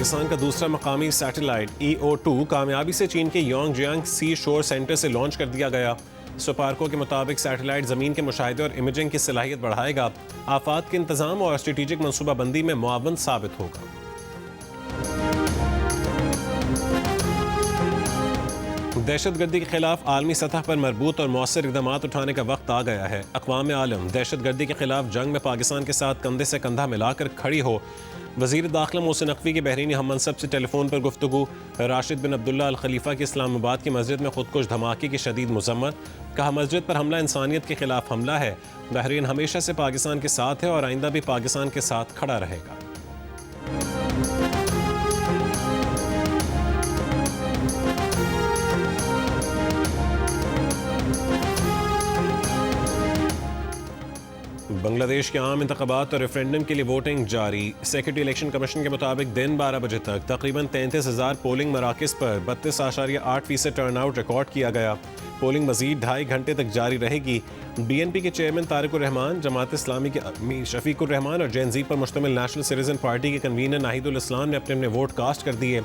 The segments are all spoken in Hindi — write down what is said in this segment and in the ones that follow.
पाकिस्तान का दूसरा मकामी सैटेलाइट EO2 कामयाबी से चीन के योंगजियांग सी शोर सेंटर से लॉन्च कर दिया गया। सुपार्को के मुताबिक सैटेलाइट ज़मीन के मुशाहिदे और इमेजिंग की सलाहियत बढ़ाएगा, आफात के इंतजाम और स्ट्रेटेजिक मनसूबाबंदी में मुआवन साबित होगा। दहशतगर्दी के खिलाफ आलमी सतह पर मरबूत और मौसर इक़दाम उठाने का वक्त आ गया है। अक़वाम आलम दहशतगर्दी के खिलाफ जंग में पाकिस्तान के साथ कंधे से कंधा मिलाकर खड़ी हो। वज़ीर दाखिला मोहसिन नकवी की बहरीनी हम मनसब से टेलीफोन पर गुफ्तगू। राशिद बिन अब्दुल्ला अल खलीफा की इस्लामाबाद की मस्जिद में खुदकुश धमाके की शदीद मज़म्मत। कहा, मस्जिद पर हमला इंसानियत के खिलाफ हमला है। बहरीन हमेशा से पाकिस्तान के साथ है और आइंदा भी पाकिस्तान के साथ खड़ा रहेगा। बांग्लादेश के आम इंतखाबात और रेफरेंडम के लिए वोटिंग जारी। सेक्रेटरी इलेक्शन कमीशन के मुताबिक दिन 12 बजे तक तकरीबन 33,000 पोलिंग मराकज़ पर 32.8% टर्नआउट रिकॉर्ड किया गया। पोलिंग मजीद 2.5 घंटे तक जारी रहेगी। BNP के चेयरमैन तारिक उर रहमान, जमात इस्लामी के अमीर शफीक उर रहमान और जैन ज़ी पर मुश्तमिल नेशनल सिटीजन पार्टी के कन्वीनर नाहिदुल इस्लाम ने अपने वोट कास्ट कर दिए।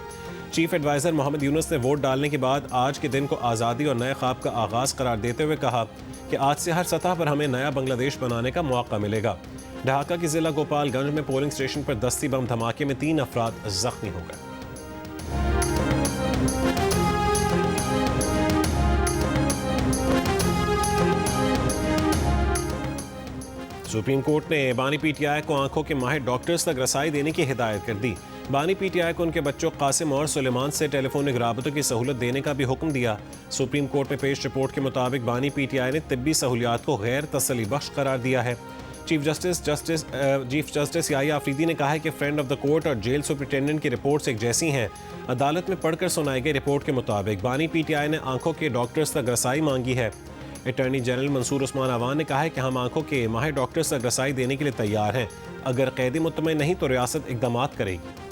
चीफ एडवाइज़र मोहम्मद यूनुस ने वोट डालने के बाद आज के दिन को आज़ादी और नए ख्वाब का आगाज़ करार देते हुए कहा कि आज से हर सतह पर हमें नया बांग्लादेश बनाने का मौका मिलेगा। ढाका के ज़िला गोपालगंज में पोलिंग स्टेशन पर दस्ती बम धमाके में 3 अफराद जख्मी हो गए। सुप्रीम कोर्ट ने बानी PTI को आंखों के माहिर डॉक्टर्स तक रसाई देने की हिदायत कर दी। बानी PTI को उनके बच्चों कासिम और सुलेमान से टेलीफोनिक राबतों की सहूलत देने का भी हुक्म दिया। सुप्रीम कोर्ट में पेश रिपोर्ट के मुताबिक बानी PTI ने तिब्बी सहूलियात को गैर तसल्ली बख्श करार दिया है। चीफ जस्टिस याहिया आफरीदी ने कहा है कि फ्रेंड ऑफ द कोर्ट और जेल सुपरिटेंडेंट की रिपोर्ट्स एक जैसी हैं। अदालत में पढ़कर सुनाई गई रिपोर्ट के मुताबिक बानी PTI ने आंखों के डॉक्टर्स तक रसाई मांगी है। अटॉर्नी जनरल मंसूर उस्मान अवान ने कहा है कि हम आंखों के माहिर डॉक्टर्स तक रसाई देने के लिए तैयार हैं। अगर कैदी मुतमईन नहीं तो रियासत इक़दाम करेगी।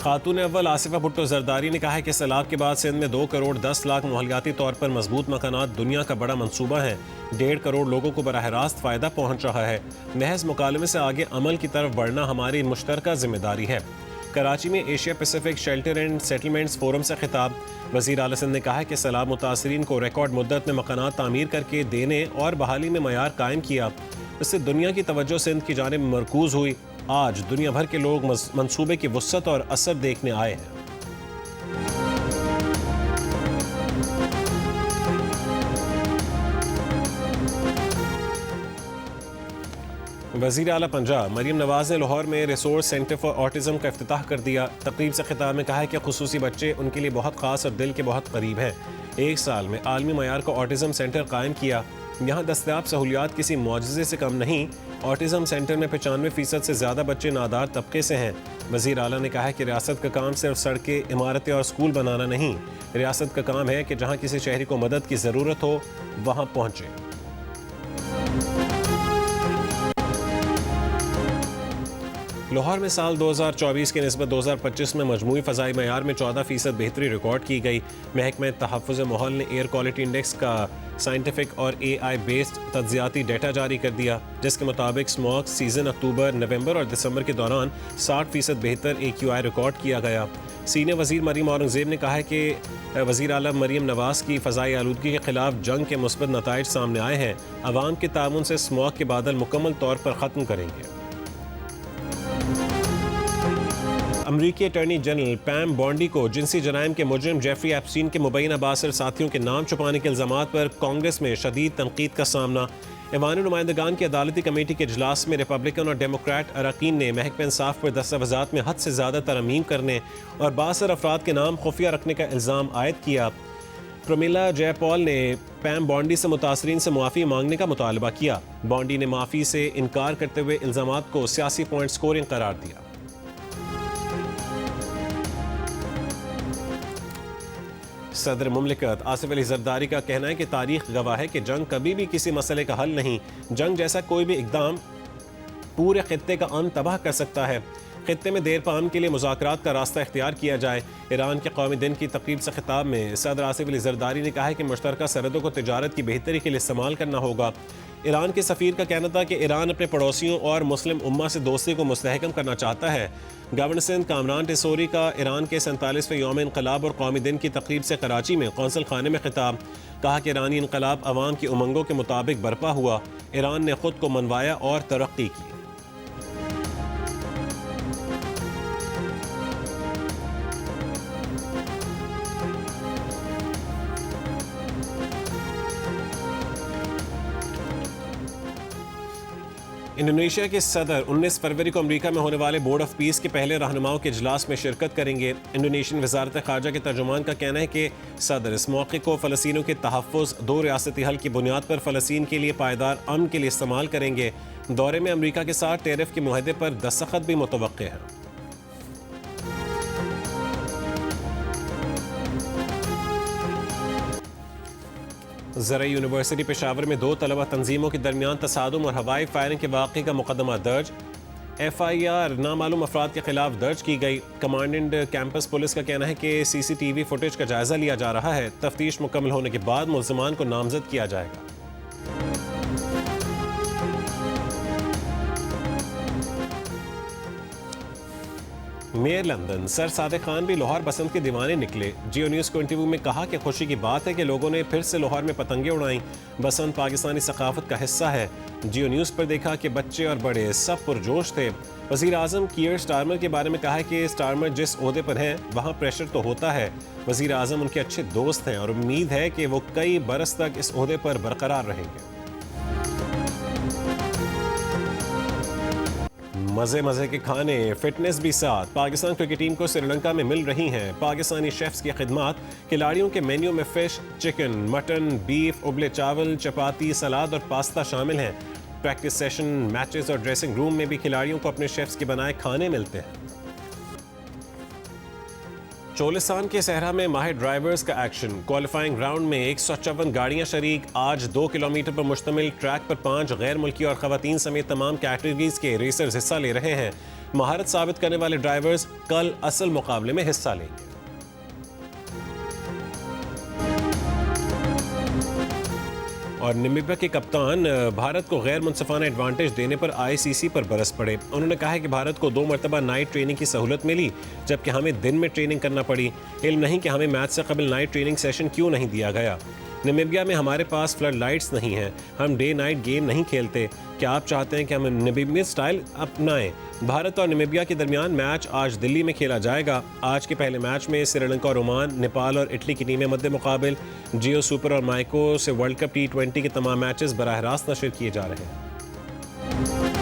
खातून अव्वल आसिफा भुट्टो जरदारी ने कहा है कि सैलाब के बाद सिंध में 2 करोड़ 10 लाख माहौलियाती तौर पर मजबूत मकानात दुनिया का बड़ा मंसूबा है। 1.5 करोड़ लोगों को बराह रास्त फ़ायदा पहुँच रहा है। महज मुकालमे से आगे अमल की तरफ बढ़ना हमारी मुश्तरका जिम्मेदारी है। कराची में Asia Pacific shelter and settlements forum से खिताब। वज़ीर आला सिंध ने कहा है कि सैलाब मुतासरीन को रिकॉर्ड मुद्दत में मकानात तामीर करके देने और बहाली में मयार कायम किया। इससे दुनिया की तवज्जो सिंध की जानिब मरकूज़ हुई। आज दुनिया भर के लोग मंसूबे की वुसअत और असर देखने आए हैं। वज़ीर आला पंजाब मरीम नवाज़ ने लाहौर में रिसोर्स सेंटर फॉर ऑटिज़म का इफ्तिताह कर दिया। तकरीब से खिताब में कहा है कि खुसूसी बच्चे उनके लिए बहुत ख़ास और दिल के बहुत करीब हैं। 1 साल में आलमी मयार का ऑटिज़म सेंटर कायम किया। यहाँ दस्तयाब सहूलियात किसी मुआजिज़े से कम नहीं। ऑटिज़म सेंटर में 95% से ज़्यादा बच्चे नादार तबके से हैं। वज़ीर आला ने कहा है कि रियासत का काम सिर्फ सड़कें, इमारतें और स्कूल बनाना नहीं, रियासत का काम है कि जहाँ किसी शहरी को मदद की ज़रूरत हो वहाँ पहुँचे। लाहौर में साल 2024 के निस्बत 2025 में मजमूई फ़ज़ाई मयार में 14% बेहतरी रिकॉर्ड की गई। महकमा तहफ़्फ़ुज़ माहौल ने एयर क्वालिटी इंडेक्स का साइंटिफिक और AI बेस्ड तज्ज़ियाती डेटा जारी कर दिया, जिसके मुताबिक स्मॉग सीज़न अक्टूबर, नवंबर और दिसंबर के दौरान 60% बेहतर AQI रिकॉर्ड किया गया। सीनियर वज़ीर मरीम औरंगज़ेब ने कहा है कि वज़ीर आला मरीम नवाज़ की फ़ज़ाई आलूदगी के खिलाफ जंग के मुस्बत नताइज सामने आए हैं। अवाम के ताउन से स्मॉग के बादल मुकम्मल तौर पर ख़त्म करेंगे। अमरीकी अटॉर्नी जनरल पैम बॉन्डी को जिनसी जराइम के मुजरिम जेफरी एप्स्टीन के मुबैना बासर साथियों के नाम छुपाने के इल्ज़ामात पर कांग्रेस में शदीद तनकीद का सामना। ऐवान नुमाइंदगान की अदालती कमेटी के इजलास में रिपब्लिकन और डेमोक्रेट अरकान ने महकमा इंसाफ पर दस्तावेज़ात में हद से ज़्यादा तरमीम करने और बासर अफराद के नाम खुफिया रखने का इल्ज़ाम आयद किया। प्रमिला जयपॉल ने पैम बॉन्डी से मुतासरीन से मुआफ़ी मांगने का मुतालबा किया। बॉन्डी ने माफ़ी से इनकार करते हुए इल्ज़ामात को सियासी पॉइंट स्कोरिंग करार दिया। सदर मुमलिकत आसिफ अली जरदारी का कहना है कि तारीख गवाह है कि जंग कभी भी किसी मसले का हल नहीं। जंग जैसा कोई भी इक़दाम पूरे खित्ते का अमन तबाह कर सकता है। खित्ते में देर पाम के लिए मुज़ाकरात का रास्ता इख्तियार किया जाए। ईरान के कौमी दिन की तकरीब से खिताब में सदर आसिफ अली ज़रदारी ने कहा है कि मुश्तरका सरहदों को तिजारत की बेहतरी के लिए इस्तेमाल करना होगा। ईरान के सफ़ीर का कहना था कि ईरान अपने पड़ोसियों और मुस्लिम उम्मा से दोस्ती को मुस्तहकम करना चाहता है। गवर्नर सिंध कामरान टिसोरी का ईरान के 47वें यौम इनकलाब और कौमी दिन की तकरीब से कराची में कौंसल खाने में खिताब। कहा कि ईरानी इनकलाब अवाम की उमंगों के मुताबिक बर्पा हुआ। ईरान ने खुद को मनवाया और तरक्की की। इंडोनेशिया के सदर 19 फरवरी को अमेरिका में होने वाले बोर्ड ऑफ पीस के पहले रहनुमाओं के इजलास में शिरकत करेंगे। इंडोनेशियन वजारत खारजा के तर्जुमान का कहना है कि सदर इस मौके को फ़लस्तीनियों के तहफ़्फ़ुज़, दो रियासती हल की बुनियाद पर फ़लस्तीन के लिए पायदार अमन के लिए इस्तेमाल करेंगे। दौरे में अमेरिका के साथ टैरिफ के मुआहदे पर दस्तखत भी मुतवक्के हैं। ज़राई यूनिवर्सिटी पेशावर में 2 तलबा तंजीमों के दरमियान तसादुम और हवाई फायरिंग के वाक़े का मुकदमा दर्ज। FIR नामालूम अफराद के खिलाफ दर्ज की गई। कमांडेंट कैंपस पुलिस का कहना है कि CCTV फुटेज का जायजा लिया जा रहा है। तफ्तीश मुकम्मल होने के बाद मुल्ज़िमान को नामजद किया जाएगा। Mayor London sir Sadiq Khan भी लाहौर बसंत के दीवाने निकले। जियो न्यूज़ को इंटरव्यू में कहा कि खुशी की बात है कि लोगों ने फिर से लाहौर में पतंगे उड़ाई। बसंत पाकिस्तानी सकाफत का हिस्सा है। जियो न्यूज़ पर देखा कि बच्चे और बड़े सब पुरजोश थे। वज़ीर आज़म कीयर स्टारमर के बारे में कहा है कि स्टारमर जिस ओहदे पर हैं वहाँ प्रेशर तो होता है। वज़ीर आज़म उनके अच्छे दोस्त हैं और उम्मीद है कि वो कई बरस तक इस ओहदे पर बरकरार रहेंगे। मज़े मज़े के खाने, फिटनेस भी साथ। पाकिस्तान क्रिकेट टीम को श्रीलंका में मिल रही हैं। पाकिस्तानी शेफ्स की खिदमत। खिलाड़ियों के मेन्यू में फ़िश, चिकन, मटन, बीफ, उबले चावल, चपाती, सलाद और पास्ता शामिल हैं। प्रैक्टिस सेशन, मैचेस और ड्रेसिंग रूम में भी खिलाड़ियों को अपने शेफ्स के बनाए खाने मिलते हैं। चोलिस्तान के सहरा में माहिर ड्राइवर्स का एक्शन। क्वालिफाइंग राउंड में 154 गाड़ियां शरीक। आज 2 किलोमीटर पर मुश्तमिल ट्रैक पर 5 गैर मुल्की और खवातीन समेत तमाम कैटेगरीज के रेसर्स हिस्सा ले रहे हैं। महारत साबित करने वाले ड्राइवर्स कल असल मुकाबले में हिस्सा लेंगे। और नामीबिया के कप्तान भारत को गैर मुनसिफाना एडवांटेज देने पर ICC पर बरस पड़े। उन्होंने कहा है कि भारत को 2 मरतबा नाइट ट्रेनिंग की सहूलत मिली जबकि हमें दिन में ट्रेनिंग करना पड़ी। इल्म नहीं कि हमें मैच से कबल नाइट ट्रेनिंग सेशन क्यों नहीं दिया गया। नामीबिया में हमारे पास फ्लड लाइट्स नहीं हैं। हम डे नाइट गेम नहीं खेलते। क्या आप चाहते हैं कि हम नामीबियन स्टाइल अपनाएं? भारत और नामीबिया के दरमियान मैच आज दिल्ली में खेला जाएगा। आज के पहले मैच में श्रीलंका और ओमान, नेपाल और इटली की टीमें मद्दे मुकाबिल। जियो सुपर और माइको से वर्ल्ड कप T20 के तमाम मैचेस बराह रास्त नशर किए जा रहे हैं।